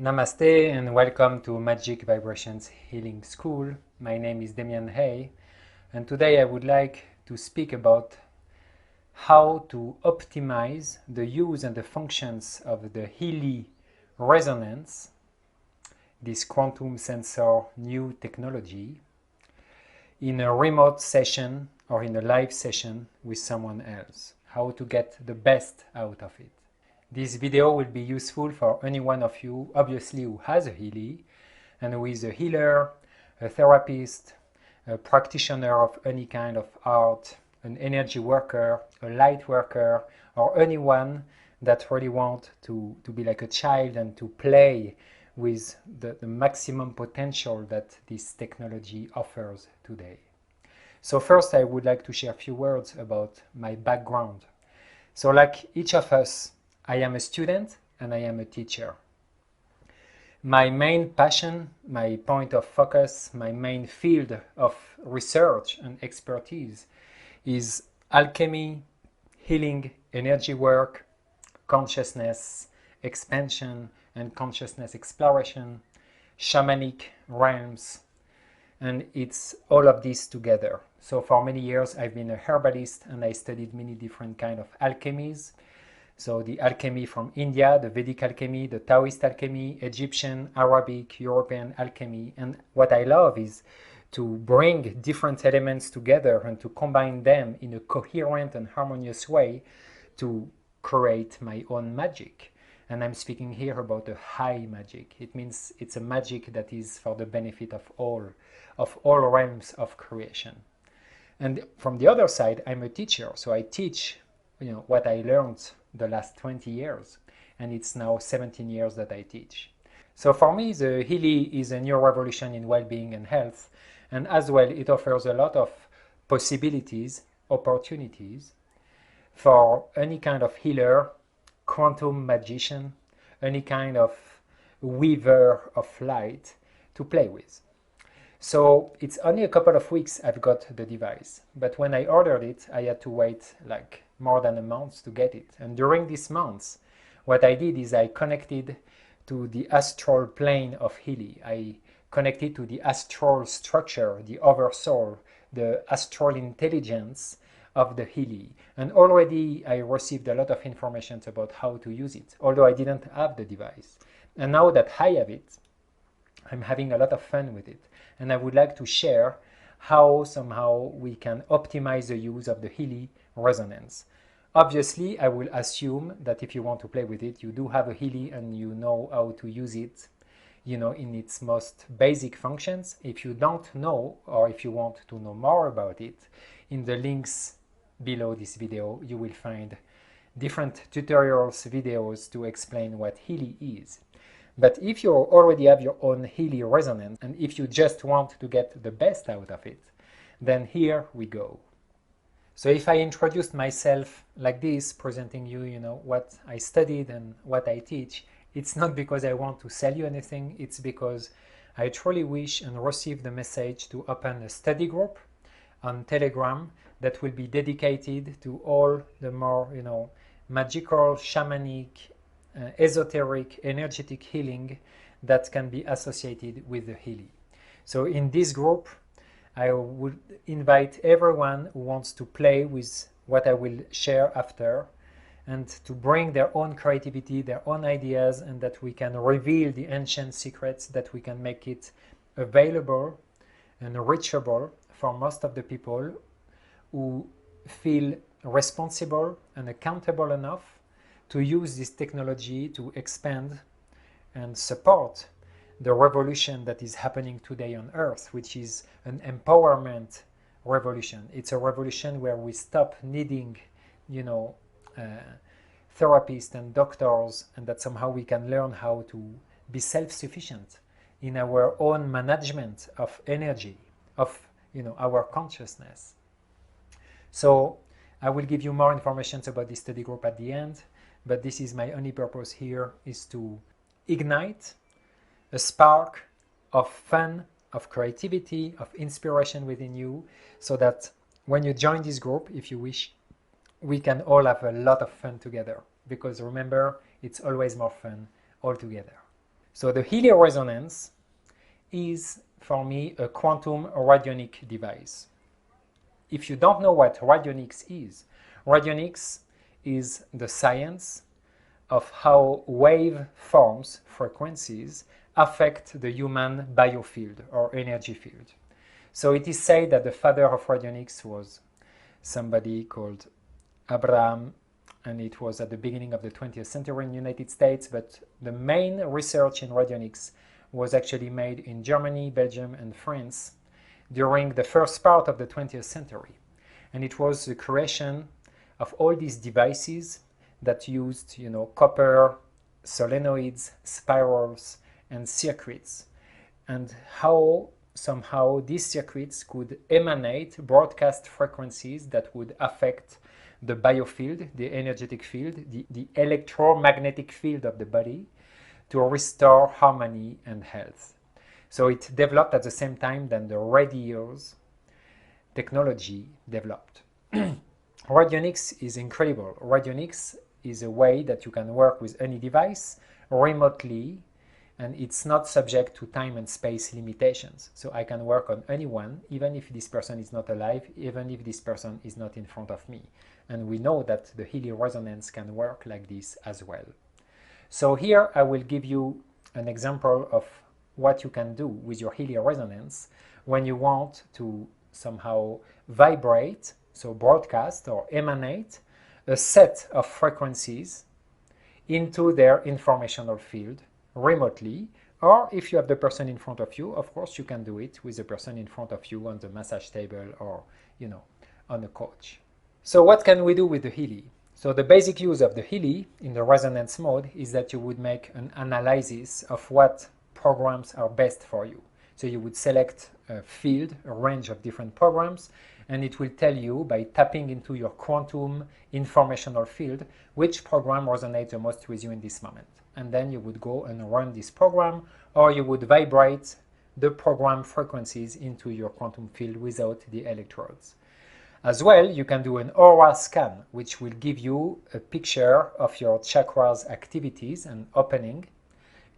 Namaste and welcome to Magic Vibrations Healing School. My name is Demian Haye, and today I would like to speak about how to optimize the use and the functions of the Healy resonance, this quantum sensor new technology, in a remote session or in a live session with someone else. How to get the best out of it. This video will be useful for any one of you, obviously, who has a Healy and who is a healer, a therapist, a practitioner of any kind of art, an energy worker, a light worker, or anyone that really wants to be like a child and to play with the maximum potential that this technology offers today. So first, I would like to share a few words about my background. So like each of us, I am a student and I am a teacher. My main passion, my point of focus, my main field of research and expertise is alchemy, healing, energy work, consciousness expansion and consciousness exploration, shamanic realms, and it's all of this together. So for many years I've been a herbalist and I studied many different kind of alchemies. So the alchemy from India, the Vedic alchemy, the Taoist alchemy, Egyptian, Arabic, European alchemy. And what I love is to bring different elements together and to combine them in a coherent and harmonious way to create my own magic. And I'm speaking here about a high magic. It means it's a magic that is for the benefit of all realms of creation. And from the other side, I'm a teacher, so I teach what I learned the last 20 years, and it's now 17 years that I teach. So for me, the Healy is a new revolution in well-being and health, and as well it offers a lot of possibilities, opportunities for any kind of healer, quantum magician, any kind of weaver of light to play with. So it's only a couple of weeks I've got the device, but when I ordered it, I had to wait like more than a month to get it. And during these months, what I did is I connected to the astral plane of Healy. I connected to the astral structure, the oversoul, the astral intelligence of the Healy. And already I received a lot of information about how to use it, although I didn't have the device. And now that I have it, I'm having a lot of fun with it. And I would like to share how somehow we can optimize the use of the Healy resonance. Obviously, I will assume that if you want to play with it, you do have a Healy and you know how to use it, in its most basic functions. If you don't know, or if you want to know more about it, in the links below this video, you will find different tutorials, videos to explain what Healy is. But if you already have your own Healy resonance, and if you just want to get the best out of it, then here we go. So if I introduced myself like this, presenting you, what I studied and what I teach, it's not because I want to sell you anything, it's because I truly wish and receive the message to open a study group on Telegram that will be dedicated to all the more, magical, shamanic, esoteric, energetic healing that can be associated with the Healy. So in this group, I would invite everyone who wants to play with what I will share after and to bring their own creativity, their own ideas, and that we can reveal the ancient secrets, that we can make it available and reachable for most of the people who feel responsible and accountable enough to use this technology to expand and support the revolution that is happening today on Earth, which is an empowerment revolution. It's a revolution where we stop needing, therapists and doctors, and that somehow we can learn how to be self-sufficient in our own management of energy, of our consciousness. So I will give you more information about this study group at the end, but this is my only purpose here, is to ignite a spark of fun, of creativity, of inspiration within you, so that when you join this group, if you wish, we can all have a lot of fun together. Because remember, it's always more fun all together. So the Helio resonance is, for me, a quantum radionic device. If you don't know what radionics is the science of how waveforms, frequencies, affect the human biofield or energy field. So it is said that the father of radionics was somebody called Abraham, and it was at the beginning of the 20th century in the United States, but the main research in radionics was actually made in Germany, Belgium, and France during the first part of the 20th century. And it was the creation of all these devices that used, copper, solenoids, spirals, and circuits, and how somehow these circuits could emanate broadcast frequencies that would affect the biofield, the energetic field, the electromagnetic field of the body, to restore harmony and health. So it developed at the same time that the radio's technology developed. Radionics is incredible. Radionics is a way that you can work with any device remotely, and it's not subject to time and space limitations. So I can work on anyone, even if this person is not alive, even if this person is not in front of me. And we know that the Helio resonance can work like this as well. So here I will give you an example of what you can do with your Helio resonance when you want to somehow vibrate, so broadcast or emanate a set of frequencies into their informational field remotely, or if you have the person in front of you, of course you can do it with the person in front of you on the massage table or on a couch. So what can we do with the Healy? So the basic use of the Healy in the resonance mode is that you would make an analysis of what programs are best for you. So you would select a field, a range of different programs, and it will tell you by tapping into your quantum informational field which program resonates the most with you in this moment. And then you would go and run this program, or you would vibrate the program frequencies into your quantum field without the electrodes. As well, you can do an aura scan, which will give you a picture of your chakras activities and opening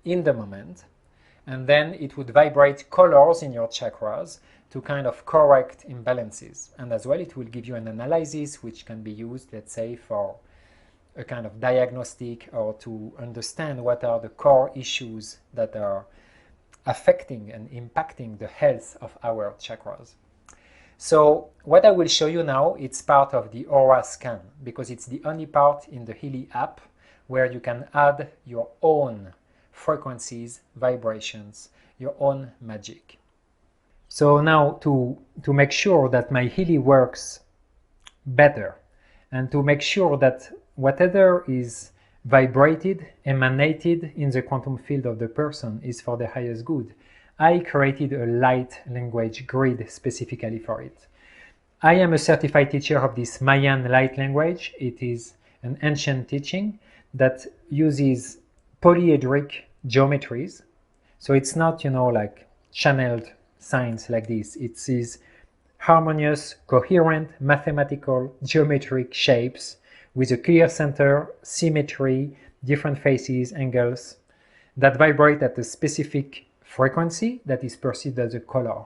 in the moment. And then it would vibrate colors in your chakras to kind of correct imbalances. And as well, it will give you an analysis which can be used, let's say, for a kind of diagnostic or to understand what are the core issues that are affecting and impacting the health of our chakras. So what I will show you now, it's part of the aura scan, because it's the only part in the Healy app where you can add your own frequencies, vibrations, your own magic. So now to make sure that my Healy works better, and to make sure that whatever is vibrated, emanated in the quantum field of the person is for the highest good, I created a light language grid specifically for it. I am a certified teacher of this Mayan light language. It is an ancient teaching that uses polyhedric geometries. So it's not, like channeled signs like this. It is harmonious, coherent, mathematical, geometric shapes with a clear center, symmetry, different faces, angles that vibrate at a specific frequency that is perceived as a color.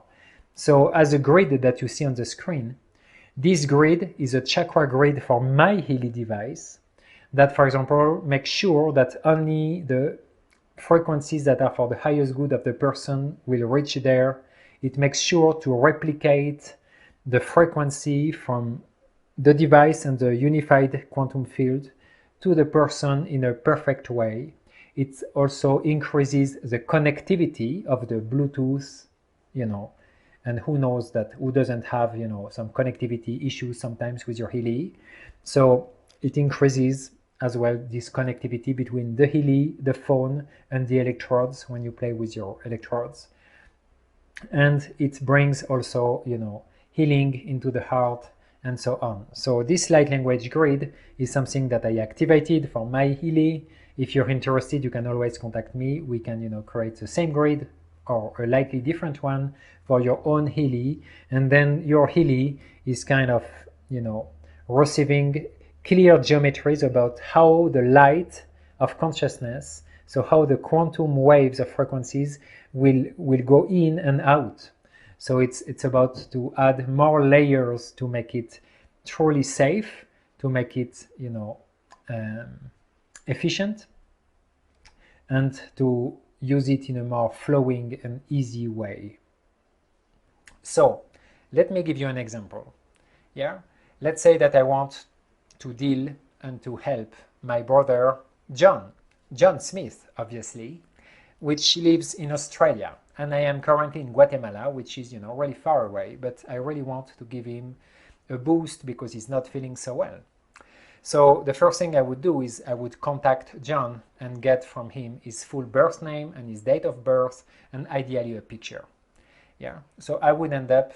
So as a grid that you see on the screen, this grid is a chakra grid for my Healy device that, for example, makes sure that only the frequencies that are for the highest good of the person will reach there. It makes sure to replicate the frequency from the device and the unified quantum field to the person in a perfect way. It also increases the connectivity of the Bluetooth, and who knows that, who doesn't have, some connectivity issues sometimes with your Healy. So it increases as well this connectivity between the Healy, the phone, and the electrodes when you play with your electrodes. And it brings also, healing into the heart and so on. So this light language grid is something that I activated for my Healy. If you're interested, you can always contact me. We can, create the same grid or a slightly different one for your own Healy. And then your Healy is kind of, receiving clear geometries about how the light of consciousness So how the quantum waves of frequencies will go in and out. So it's about to add more layers to make it truly safe, to make it, you know, efficient, and to use it in a more flowing and easy way. So let me give you an example. Yeah, let's say that I want to deal and to help my brother John Smith, obviously, which lives in Australia, and I am currently in Guatemala, which is, you know, really far away, but I really want to give him a boost because he's not feeling so well. So the first thing I would do is I would contact John and get from him his full birth name and his date of birth, and ideally a picture. Yeah, so I would end up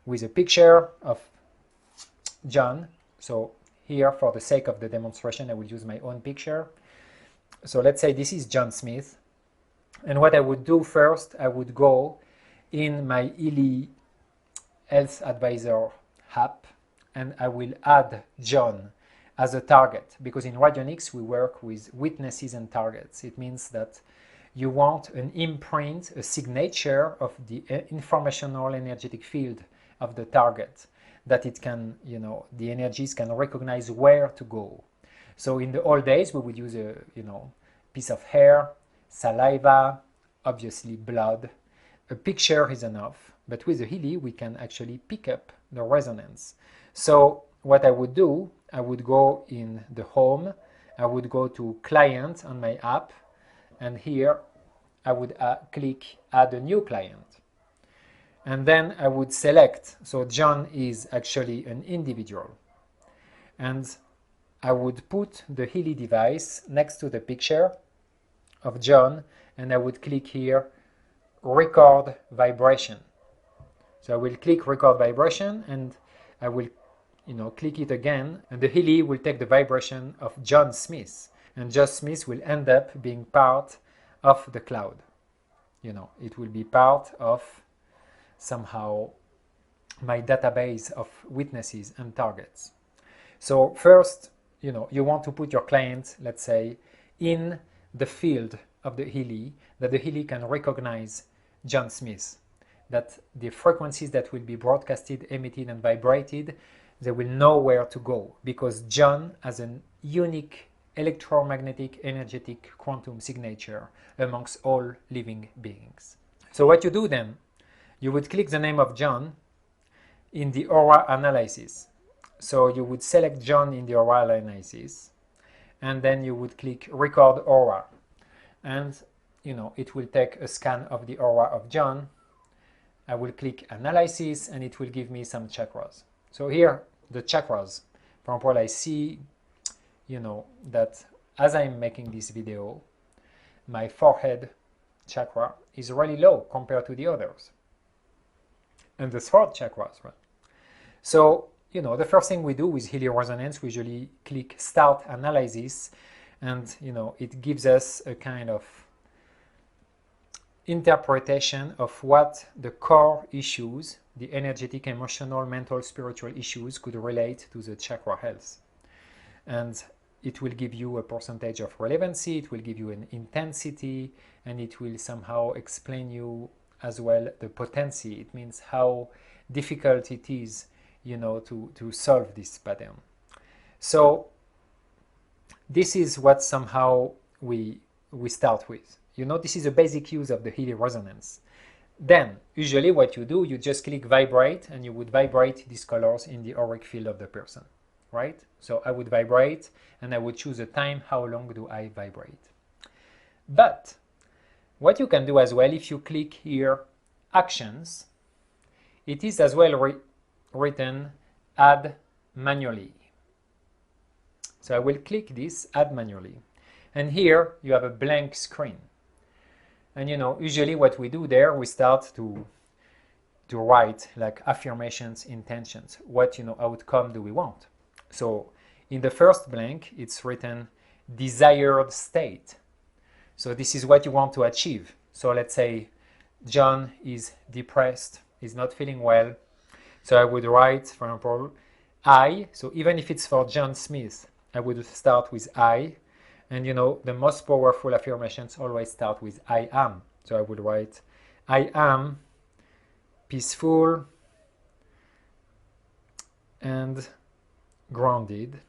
with a picture of John. So here, for the sake of the demonstration, I will use my own picture. So let's say this is John Smith. And what I would do first, I would go in my Healy Health Advisor app, and I will add John as a target, because in radionics we work with witnesses and targets. It means that you want an imprint, a signature of the informational energetic field of the target, that it can, you know, the energies can recognize where to go. So in the old days we would use a, you know, piece of hair, saliva, obviously blood. A picture is enough, but with the Healy we can actually pick up the resonance. So what I would do, I would go in the home, I would go to client on my app, and here I would click add a new client. And then I would select, so John is actually an individual. And I would put the Healy device next to the picture of John, and I would click here, record vibration. So I will click record vibration, and I will, you know, click it again, and the Healy will take the vibration of John Smith, and John Smith will end up being part of the cloud. You know, it will be part of somehow my database of witnesses and targets. So first, you know, you want to put your client, let's say, in the field of the Healy, that the Healy can recognize John Smith, that the frequencies that will be broadcasted, emitted, and vibrated, they will know where to go, because John has a unique electromagnetic energetic quantum signature amongst all living beings. So what you do then, you would click the name of John in the aura analysis. So you would select John in the aura analysis, and then you would click record aura, and, you know, it will take a scan of the aura of John. I will click analysis, and it will give me some chakras. So here, the chakras, for example, I see, you know, that as I'm making this video, my forehead chakra is really low compared to the others, and the throat chakra as well. So, you know, the first thing we do with Helio resonance, we usually click start analysis, and, you know, it gives us a kind of interpretation of what the core issues, the energetic, emotional, mental, spiritual issues could relate to the chakra health. And it will give you a percentage of relevancy, it will give you an intensity, and it will somehow explain you as well the potency. It means how difficult it is, you know, to solve this pattern. So this is what somehow we start with. You know, this is a basic use of the Healy resonance. Then, usually what you do, you just click vibrate, and you would vibrate these colors in the auric field of the person, right? So I would vibrate, and I would choose a time, how long do I vibrate. But what you can do as well, if you click here, actions, it is as well written add manually. So I will click this, add manually. And here you have a blank screen. And, you know, usually what we do there, we start to write like affirmations, intentions. What, you know, outcome do we want? So in the first blank, it's written desired state. So this is what you want to achieve. So let's say John is depressed, is not feeling well. So I would write, for example, I. So even if it's for John Smith, I would start with I, And you know, the most powerful affirmations always start with I am. So I would write, I am peaceful and grounded.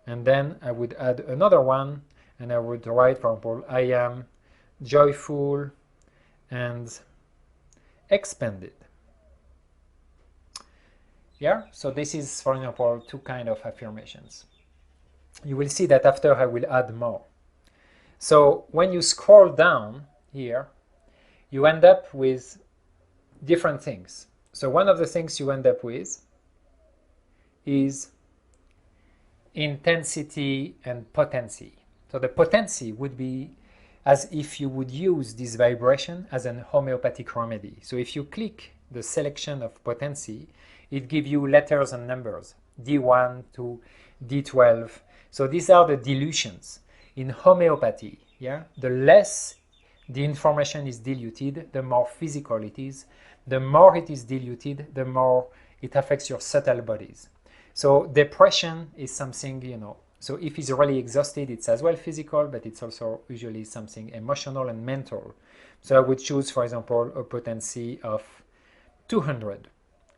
And then I would add another one, and I would write, for example, I am joyful and expanded. Yeah, so this is, for example, two kind of affirmations. You will see that after I will add more. So when you scroll down here, you end up with different things. So one of the things you end up with is intensity and potency. So the potency would be as if you would use this vibration as an homeopathic remedy. So if you click the selection of potency, it gives you letters and numbers, D1 to D12. So these are the dilutions. In homeopathy, yeah, the less the information is diluted, the more physical it is. The more it is diluted, the more it affects your subtle bodies. So depression is something, you know, so if he's really exhausted, it's as well physical, but it's also usually something emotional and mental. So I would choose, for example, a potency of 200.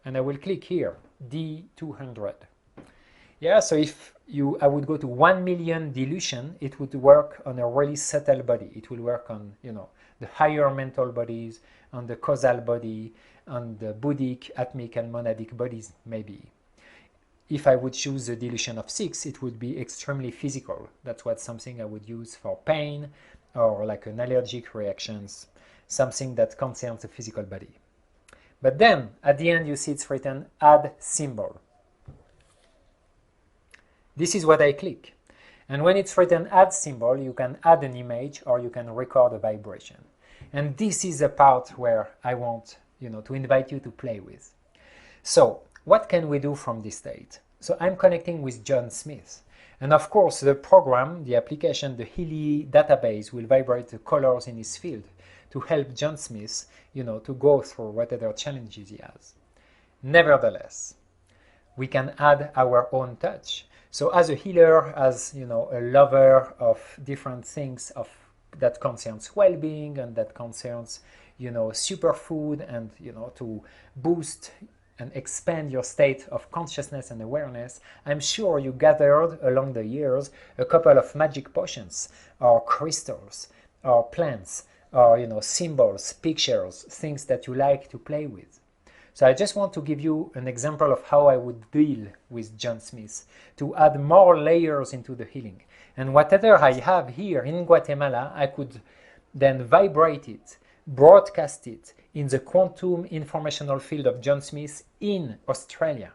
And I will click here, D200. Yeah, so if I would go to 1 million dilution, it would work on a really subtle body. It will work on, you know, the higher mental bodies, on the causal body, on the buddhic, atmic, and monadic bodies, maybe. If I would choose a dilution of 6, it would be extremely physical. That's what something I would use for pain or like an allergic reactions, something that concerns the physical body. But then at the end you see it's written add symbol. This is what I click. And when it's written add symbol, you can add an image or you can record a vibration. And this is the part where I want, you know, to invite you to play with. So what can we do from this state? So I'm connecting with John Smith. And of course, the program, the application, the Healy database will vibrate the colors in his field to help John Smith, you know, to go through whatever challenges he has. Nevertheless, we can add our own touch. So as a healer, as, you know, a lover of different things that concerns well-being and that concerns, you know, superfood and, you know, to boost and expand your state of consciousness and awareness, I'm sure you gathered along the years a couple of magic potions or crystals or plants or, you know, symbols, pictures, things that you like to play with. So I just want to give you an example of how I would deal with John Smith to add more layers into the healing. And whatever I have here in Guatemala, I could then vibrate it, broadcast it in the quantum informational field of John Smith in Australia.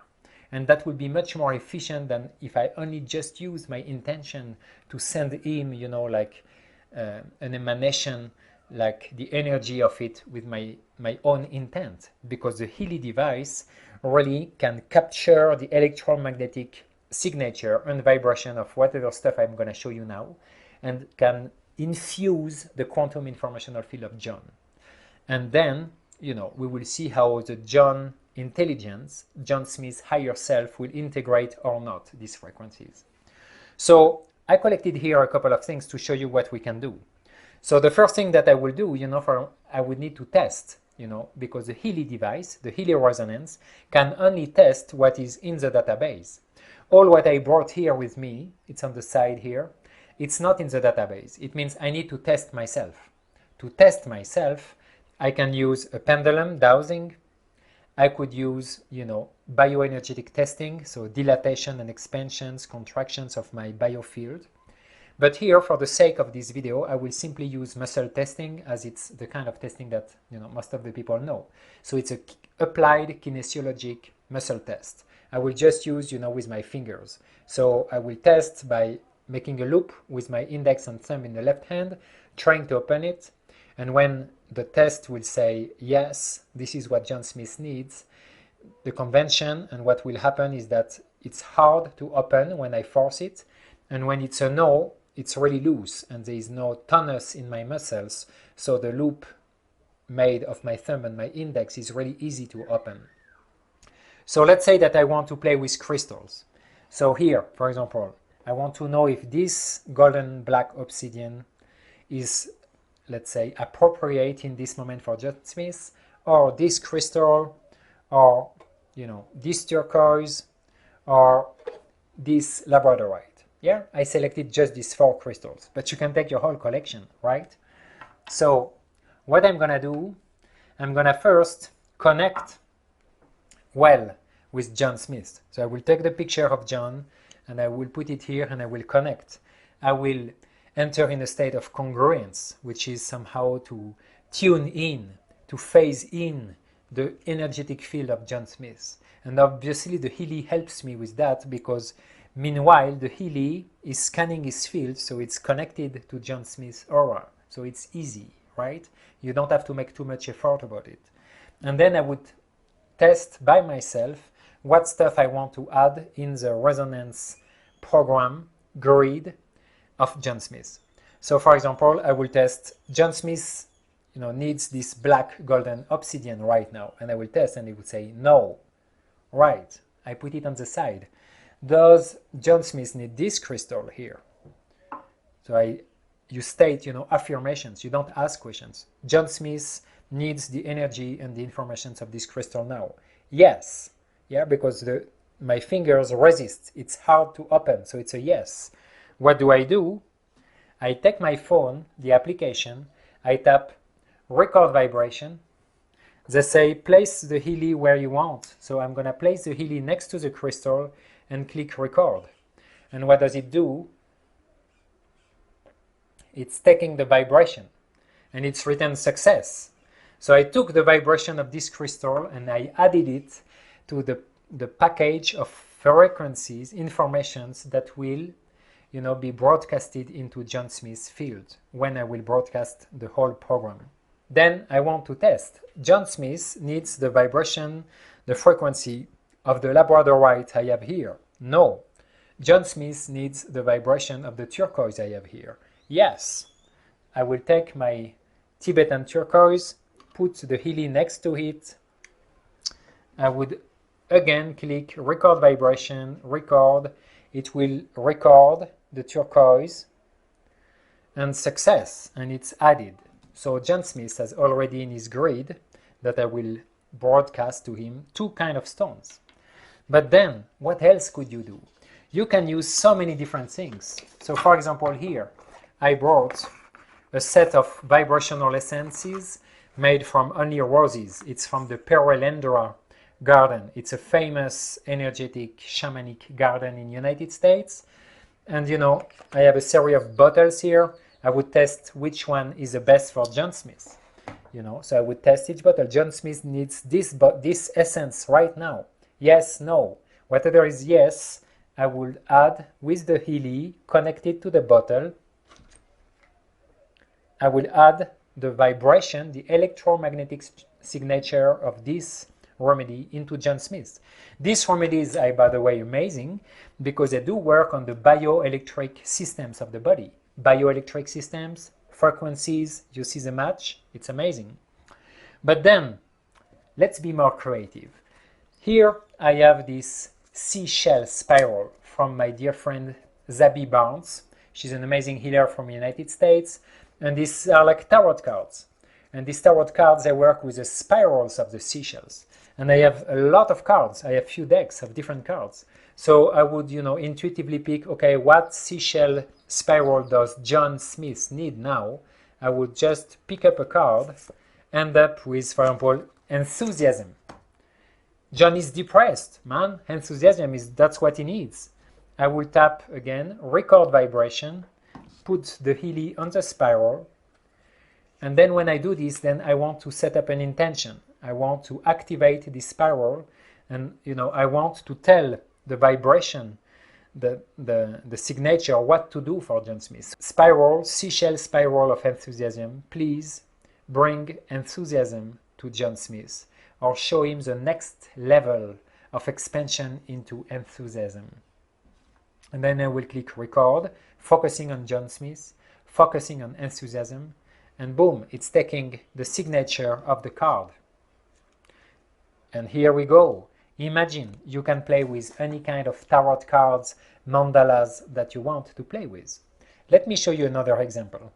And that would be much more efficient than if I only just use my intention to send him, you know, like an emanation, like the energy of it with my own intent, because the Healy device really can capture the electromagnetic signature and vibration of whatever stuff I'm going to show you now, and can infuse the quantum informational field of John. And then, you know, we will see how the John intelligence, John Smith's higher self, will integrate or not these frequencies. So I collected here a couple of things to show you what we can do. So the first thing that I will do, you know, I would need to test, you know, because the Healy device, the Helio resonance, can only test what is in the database. All what I brought here with me, it's on the side here, it's not in the database. It means I need to test myself. To test myself, I can use a pendulum dowsing. I could use, you know, bioenergetic testing, so dilatation and expansions, contractions of my biofield. But here, for the sake of this video, I will simply use muscle testing, as it's the kind of testing that, you know, most of the people know. So it's a applied kinesiologic muscle test. I will just use, you know, with my fingers. So I will test by making a loop with my index and thumb in the left hand, trying to open it. And when the test will say, yes, this is what John Smith needs, the convention and what will happen is that it's hard to open when I force it. And when it's a no, it's really loose and there is no tonus in my muscles. So the loop made of my thumb and my index is really easy to open. So let's say that I want to play with crystals. So here, for example, I want to know if this golden black obsidian is, let's say, appropriate in this moment for John Smith, or this crystal, or this turquoise, or this labradorite. Yeah, I selected just these 4 crystals, but you can take your whole collection, right? So what I'm gonna do, I'm gonna first connect well with John Smith. So I will take the picture of John and I will put it here and I will connect. I will enter in a state of congruence, which is somehow to tune in, to phase in the energetic field of John Smith. And obviously the Healy helps me with that, because meanwhile the Healy is scanning his field, so it's connected to John Smith's aura. So it's easy, right? You don't have to make too much effort about it. And then I would test by myself what stuff I want to add in the resonance program grid of John Smith. So for example, I will test John Smith needs this black golden obsidian right now, and I will test and it would say no. Right, I put it on the side. Does John Smith need this crystal here? So you state affirmations, you don't ask questions. John Smith needs the energy and the informations of this crystal now. Yes, yeah, because my fingers resist, it's hard to open, so it's a yes. What do? I take my phone, the application, I tap record vibration. They say place the Healy where you want, so I'm gonna place the Healy next to the crystal and click record. And what does it do? It's taking the vibration and it's written success. So I took the vibration of this crystal and I added it to the package of frequencies, informations that will be broadcasted into John Smith's field when I will broadcast the whole program. Then I want to test. John Smith needs the vibration, the frequency of the labradorite I have here. No. John Smith needs the vibration of the turquoise I have here. Yes. I will take my Tibetan turquoise, put the Healy next to it. I would again click record vibration, record. It will record the turquoise and success, and it's added. So John Smith has already in his grid that I will broadcast to him 2 kinds of stones. But then what else could you do? You can use so many different things. So for example here I brought a set of vibrational essences made from only roses. It's from the Perelendra garden. It's a famous energetic shamanic garden in the United States. And I have a series of bottles here. I would test which one is the best for John Smith. So I would test each bottle. John Smith needs this essence right now. Yes, no. Whatever is yes, I would add with the Healy connected to the bottle. I will add the vibration, the electromagnetic signature of this remedy into John Smith. These remedies are, by the way, amazing because they do work on the bioelectric systems of the body. Bioelectric systems, frequencies, you see the match? It's amazing. But then, let's be more creative. Here I have this Seashell Spiral from my dear friend Zabi Barnes. She's an amazing healer from the United States. And these are like tarot cards. And these tarot cards, they work with the spirals of the seashells. And I have a lot of cards. I have few decks of different cards. So I would, intuitively pick, okay, what seashell spiral does John Smith need now? I would just pick up a card, end up with, for example, enthusiasm. John is depressed, man. Enthusiasm that's what he needs. I will tap again, record vibration, put the Healy on the spiral. And then when I do this, then I want to set up an intention. I want to activate this spiral, and I want to tell the vibration, the signature, what to do for John Smith. Spiral, seashell spiral of enthusiasm. Please bring enthusiasm to John Smith, or show him the next level of expansion into enthusiasm. And then I will click record, focusing on John Smith, focusing on enthusiasm, and boom, it's taking the signature of the card. And here we go. Imagine you can play with any kind of tarot cards, mandalas that you want to play with. Let me show you another example.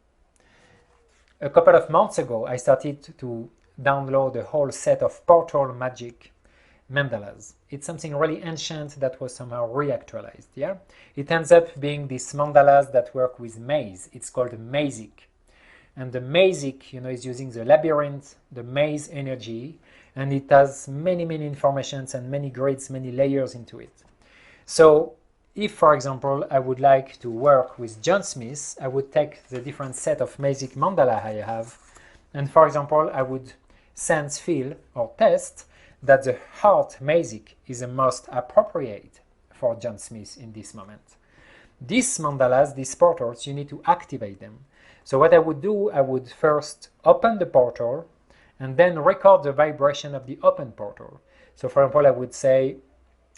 A couple of months ago, I started to download a whole set of portal magic mandalas. It's something really ancient that was somehow reactualized. Yeah, it ends up being these mandalas that work with maze. It's called mazic, and the mazic, is using the labyrinth, the maze energy, and it has many informations and many grids, many layers into it. So if, for example, I would like to work with John Smith, I would take the different set of mazic mandala I have, and for example, I would sense, feel, or test that the heart mazic is the most appropriate for John Smith in this moment. These mandalas, these portals, you need to activate them. So what I would do, I would first open the portal and then record the vibration of the open portal. So for example, I would say,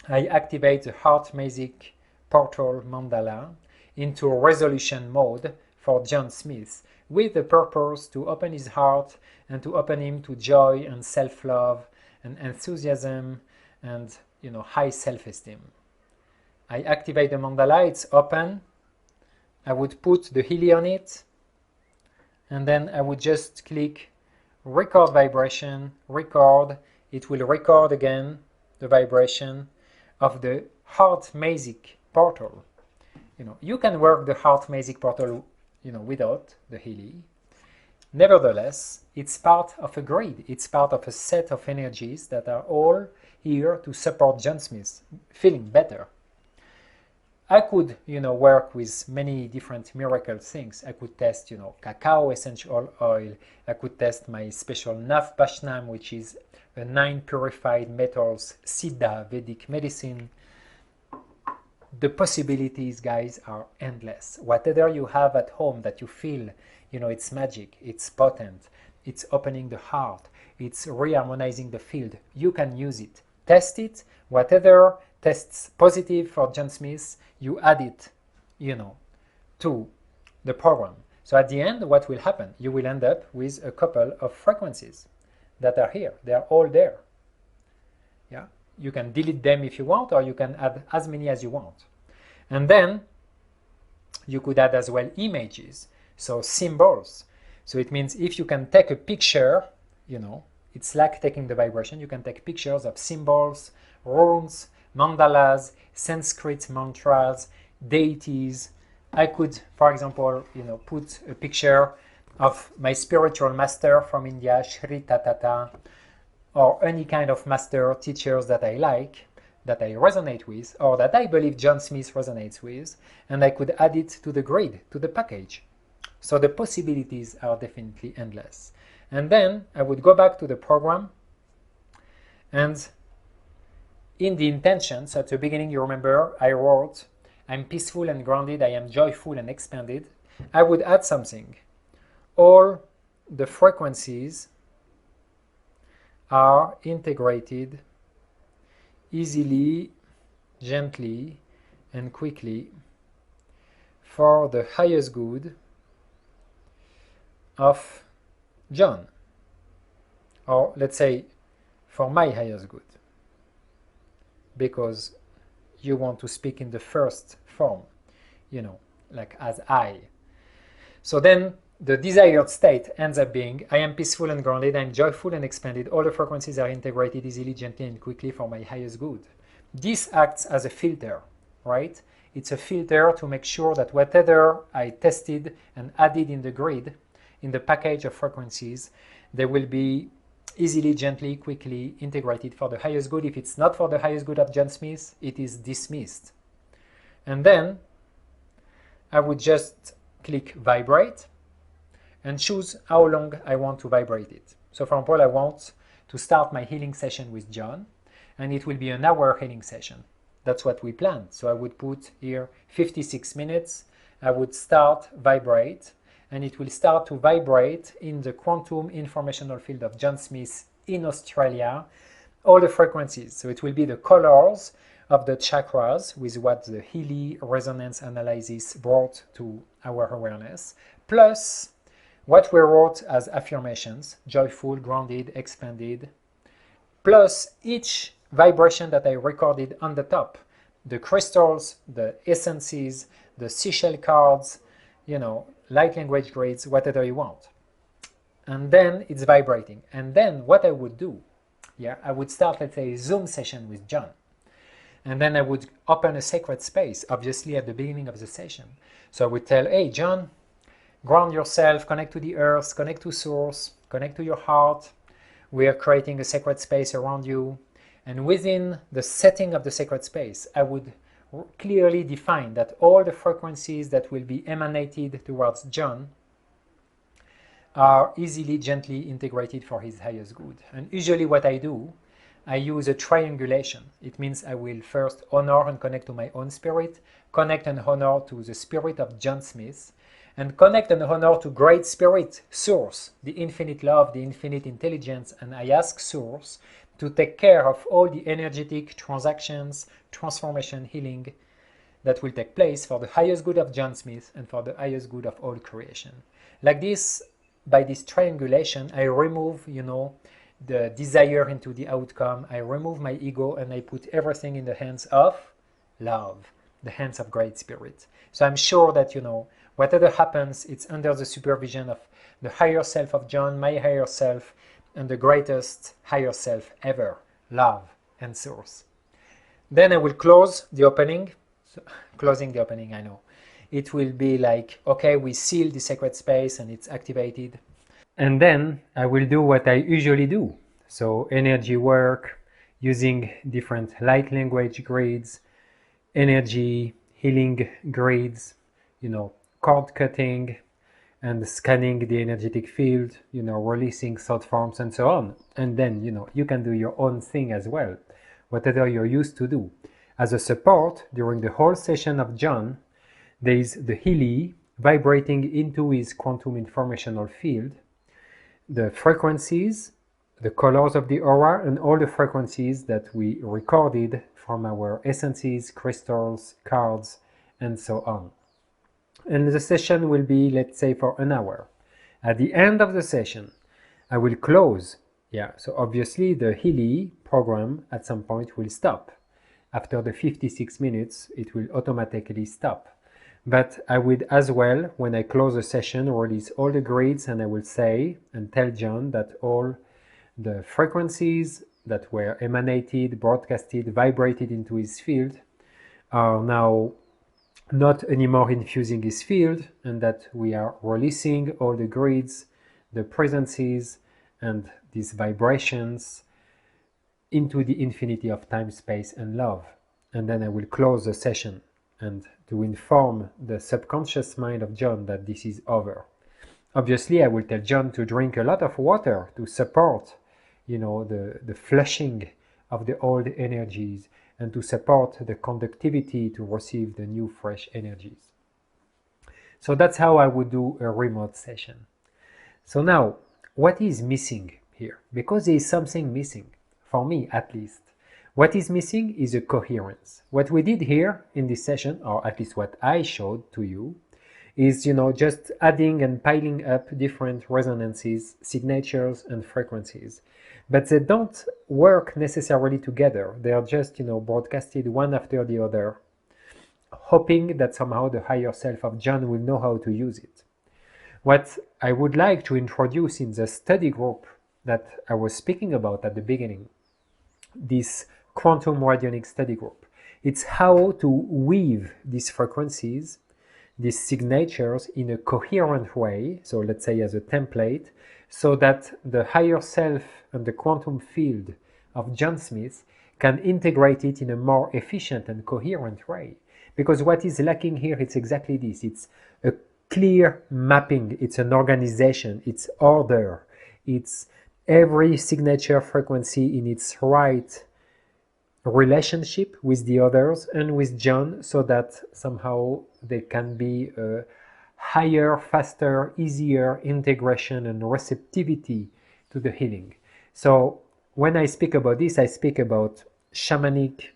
I activate the heart mazic portal mandala into resolution mode for John Smith with the purpose to open his heart and to open him to joy and self-love and enthusiasm and high self-esteem. I activate the mandala, it's open. I would put the Healy on it, and then I would just click record vibration, record. It will record again the vibration of the heart mazic portal. You can work the heart mazic portal without the Healy. Nevertheless, it's part of a grid. It's part of a set of energies that are all here to support John Smith feeling better. I could, work with many different miracle things. I could test, cacao essential oil. I could test my special Nav Pashnam, which is a 9 purified metals Siddha Vedic medicine. The possibilities, guys, are endless. Whatever you have at home that you feel, it's magic, it's potent, it's opening the heart, it's reharmonizing the field, you can use it. Test it. Whatever tests positive for John Smith, you add it, to the program. So at the end, what will happen? You will end up with a couple of frequencies that are here. They are all there. Yeah. You can delete them if you want, or you can add as many as you want. And then you could add as well images, so symbols. So it means if you can take a picture, it's like taking the vibration. You can take pictures of symbols, runes, mandalas, Sanskrit mantras, deities. I could, for example, put a picture of my spiritual master from India, Shri Tatata, or any kind of master teachers that I like, that I resonate with, or that I believe John Smith resonates with, and I could add it to the grid, to the package. So the possibilities are definitely endless. And then I would go back to the program, and in the intentions at the beginning, you remember I wrote, I'm peaceful and grounded, I am joyful and expanded. I would add something. All the frequencies are integrated easily, gently, and quickly for the highest good of John, or let's say for my highest good, because you want to speak in the first form, like as I. So then the desired state ends up being, I am peaceful and grounded, I am joyful and expanded, all the frequencies are integrated easily, gently, and quickly for my highest good. This acts as a filter, right? It's a filter to make sure that whatever I tested and added in the grid, in the package of frequencies, they will be easily, gently, quickly integrated for the highest good. If it's not for the highest good of John Smith, it is dismissed. And then I would just click vibrate and choose how long I want to vibrate it. So for example, I want to start my healing session with John, and it will be an hour healing session. That's what we planned. So I would put here 56 minutes. I would start vibrate, and it will start to vibrate in the quantum informational field of John Smith in Australia, all the frequencies. So it will be the colors of the chakras with what the Healy resonance analysis brought to our awareness, plus what we wrote as affirmations, joyful, grounded, expanded, plus each vibration that I recorded on the top. The crystals, the essences, the seashell cards, light language grids, whatever you want. And then it's vibrating. And then what I would do, I would start, let's say, a Zoom session with John. And then I would open a sacred space, obviously at the beginning of the session. So I would tell, hey, John, ground yourself, connect to the earth, connect to source, connect to your heart. We are creating a sacred space around you. And within the setting of the sacred space, I would clearly define that all the frequencies that will be emanated towards John are easily, gently integrated for his highest good. And usually what I do, I use a triangulation. It means I will first honor and connect to my own spirit, connect and honor to the spirit of John Smith, and connect and honor to Great Spirit, Source, the infinite love, the infinite intelligence, and I ask Source to take care of all the energetic transactions, transformation, healing that will take place for the highest good of John Smith and for the highest good of all creation. Like this, by this triangulation, I remove, the desire into the outcome. I remove my ego and I put everything in the hands of love, the hands of Great Spirit. So I'm sure that, whatever happens, it's under the supervision of the higher self of John, my higher self, and the greatest higher self ever, love and source. Then I will close the opening. So, closing the opening, I know. It will be like, okay, we seal the sacred space and it's activated. And then I will do what I usually do. So energy work, using different light language grids, energy healing grids, cord cutting and scanning the energetic field, releasing thought forms and so on. And then, you can do your own thing as well, whatever you're used to do. As a support, during the whole session of John, there is the Healy vibrating into his quantum informational field, the frequencies, the colors of the aura, and all the frequencies that we recorded from our essences, crystals, cards, and so on. And the session will be, let's say, for an hour. At the end of the session, I will close. So obviously the Healy program at some point will stop. After the 56 minutes, it will automatically stop. But I would as well, when I close the session, release all the grids, and I will say and tell John that all the frequencies that were emanated, broadcasted, vibrated into his field are now not anymore infusing his field, and that we are releasing all the grids, the presences, and these vibrations into the infinity of time, space, and love. And then I will close the session and to inform the subconscious mind of John that this is over. Obviously, I will tell John to drink a lot of water to support, the flushing of the old energies and to support the conductivity to receive the new fresh energies. So that's how I would do a remote session. So now, what is missing here? Because there is something missing, for me at least. What is missing is a coherence. What we did here in this session, or at least what I showed to you, is just adding and piling up different resonances, signatures, and frequencies. But they don't work necessarily together. They are just broadcasted one after the other, hoping that somehow the higher self of John will know how to use it. What I would like to introduce in the study group that I was speaking about at the beginning, this quantum radionic study group, it's how to weave these frequencies, these signatures in a coherent way, so let's say as a template, so that the higher self and the quantum field of John Smith can integrate it in a more efficient and coherent way. Because what is lacking here, it's exactly this. It's a clear mapping, it's an organization, it's order, it's every signature frequency in its right relationship with the others and with John, so that somehow there can be a higher, faster, easier integration and receptivity to the healing. So when I speak about this, I speak about shamanic,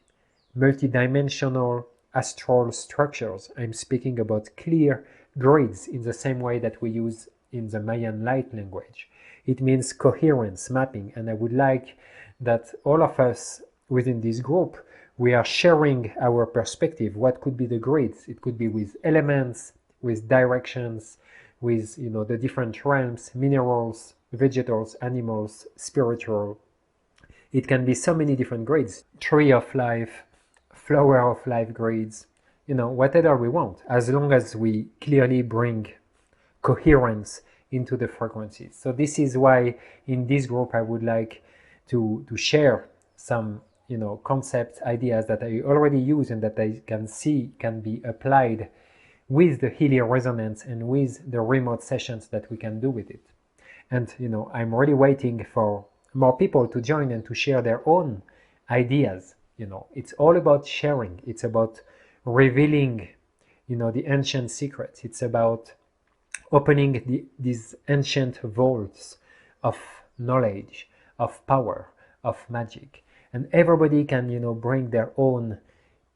multidimensional, astral structures. I'm speaking about clear grids in the same way that we use in the Mayan light language. It means coherence, mapping, and I would like that all of us within this group, we are sharing our perspective. What could be the grids? It could be with elements, with directions, with the different realms, minerals, vegetables, animals, spiritual. It can be so many different grids. Tree of life, flower of life grids, whatever we want, as long as we clearly bring coherence into the frequencies. So this is why in this group I would like to share some concepts, ideas that I already use and that I can see can be applied with the Helio resonance and with the remote sessions that we can do with it. And I'm really waiting for more people to join and to share their own ideas. It's all about sharing. It's about revealing the ancient secrets. It's about opening these ancient vaults of knowledge, of power, of magic. And everybody can, bring their own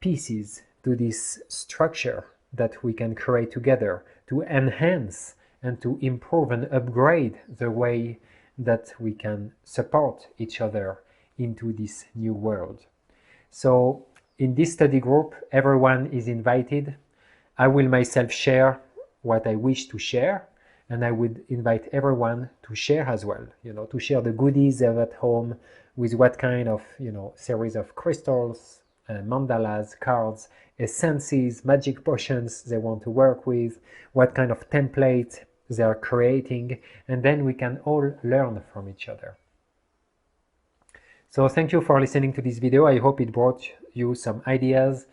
pieces to this structure that we can create together to enhance and to improve and upgrade the way that we can support each other into this new world. So in this study group, everyone is invited. I will myself share what I wish to share, and I would invite everyone to share as well, to share the goodies they have at home, with what kind of, series of crystals, mandalas, cards, essences, magic potions they want to work with, what kind of template they are creating, and then we can all learn from each other. So thank you for listening to this video. I hope it brought you some ideas.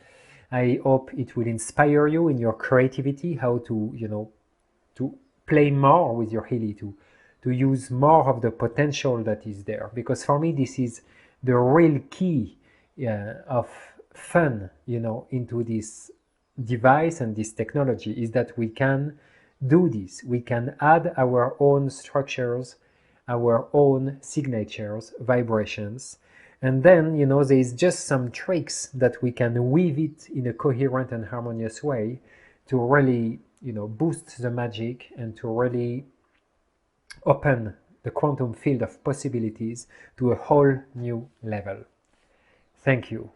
I hope it will inspire you in your creativity, how to, to play more with your Healy, to use more of the potential that is there. Because for me, this is the real key of fun, into this device and this technology, is that we can do this. We can add our own structures, our own signatures, vibrations, and then there is just some tricks that we can weave it in a coherent and harmonious way to really boost the magic and to really open the quantum field of possibilities to a whole new level. Thank you.